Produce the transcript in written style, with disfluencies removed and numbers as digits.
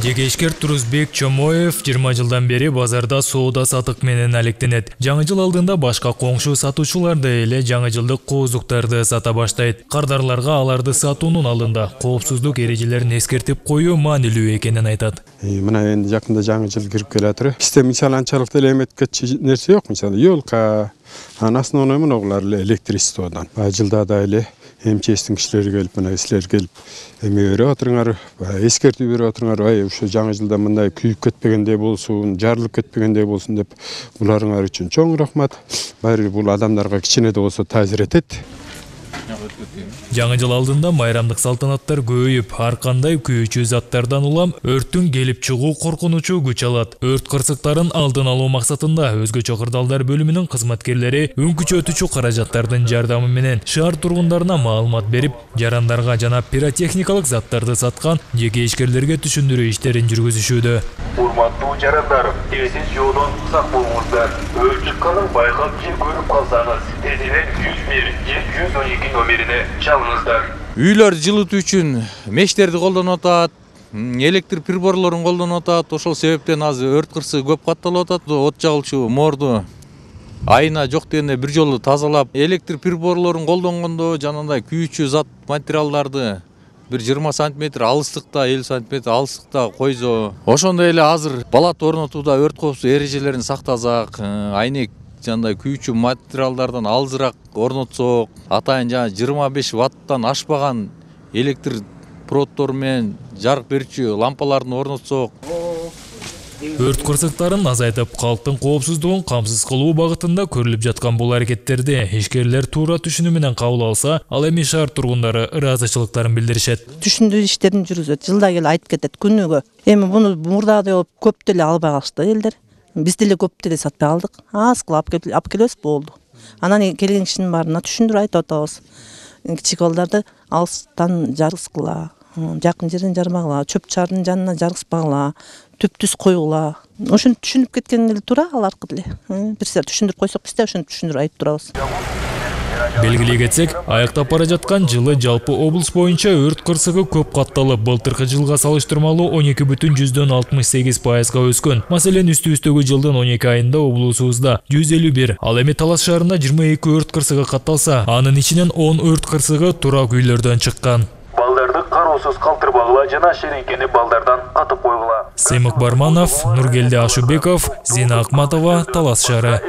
Жекешкер Турузбек Чомоев 20 жылдан бери базарда соода сатык менен алектенет. Жаңы жыл алдында башка коңшу сатуучуларды эле жаңы жылдык кооздуктарды сата баштайт. Кардарларга аларды сатуунун алдында коопсуздук эрежелерин эскертип коюу маанилүү экенин айтат. Мына энди жакында жаңы жыл кирип келатыр. Бизде мисалы анчалык деле эметкечи нерсе жок. Мисалы ёлка, основной мыналар электричестводан. Жылда да эле МЧСтин кишилери келип, мына силер келип эме берип отуруңар, эскертүү берип отуруңар, ушу жаңы жылда мындай күйүп кетпегендей болсун, жарылып кетпегендей болсун деп буларыңар үчүн чоң рахмат. Баары бул адамдарга кичине да болсо таасир этет. Жаңы жыл алдында майрамдык салтанаттар көбөйүп, ар кандай күйүүчү заттардан улам өрттүн келип чыгуу коркунучу күч алат. Өрт кырсыктарын алдын алуу максатында өзгөчө кырдаалдар бөлүмүнүн кызматкерлери үңкүчөтүүчү каражаттардын жардамы менен шаар тургундарына маалымат берип, жарандарга жана пиротехникалык заттарды саткан жеке ишкерлерге түшүндүрүү иштерин жүргүзүшүүдө. Урматтуу жарандар, тезис жолдон сак болуңуздар. Өрт чыкканын байкап же көрүп калсаңыз, тезинен 101 же 112 номерине чалыңыздар. Үйлөр жылытуу үчүн мештерди колдонуп атат, электр приборлорун колдонуп атат. Ошол себептен азыр өрт кырсыгы көп катталып атат. От жагылчу морду айына жок дегенде бир жолу тазалап, электр приборлорун колдонгондо жанагындай күйүүчү зат материалдарды bir 20 сантиметр алыстыкта, 50 сантиметр алыстыкта койсо, ошондой эле азыр балат орнотууда өрт коопсуздук эрежелерин сактасак, айнек жандай күйүүчү материалдардан алзыраак орнотсок, атайын жана 25 ваттан ашпаган электр проводдор менен жарык берүүчү лампаларын орнотсок. Өрт кырсыктарын азайтып, калктын коопсуздугун камсыз кылуу багытында көрүлүп жаткан бул аракеттерди ишкерлер туура түшүнүү менен кабыл алса, ал эми шаар тургундары ыраазычылыктарын билдиришет. Түшүндүрүү иштерин жүргүзөт, жылда келе айтып кетет күнүгө. Эми буну мурдагыдай болуп көп деле албай калышты элдер. Биз деле көп деле сатпай алдык. Аз кылып алып келебиз болду. Анан келген кишинин баарына түшүндүрүп айтып атабыз. Кичик балдарды алыстан жарыскыла, жакын жерден жармагыла, чөп чардын жанына жарыспагыла, түп-түз койгула. Ошону түшүнүп кеткен эле туура, ал аркылуу эле. Бирсер түшүндүрүп койсок, биз да ошону түшүндүрүп айтып турабыз. Белгилей кетсек, аяктап бара жаткан жылы жалпы облус боюнча өрт кырсыгы көп катталып, былтыркы жылга салыштырмалуу 12,68%га өскөн. Маселен, үстүбүздөгү жылдын 12 айында облусубузда 151, ал эми Талас шаарында 22 өрт кырсыгы катталса, анын ичинен 10 өрт кырсыгы турак үйлөрдөн чыккан. Балдарды кароосуз калтырбагыла жана шереңкени балдардан атып койгула. Семик Барманов, Нургелди Ашубеков, Зина Акматова, Талас шаары.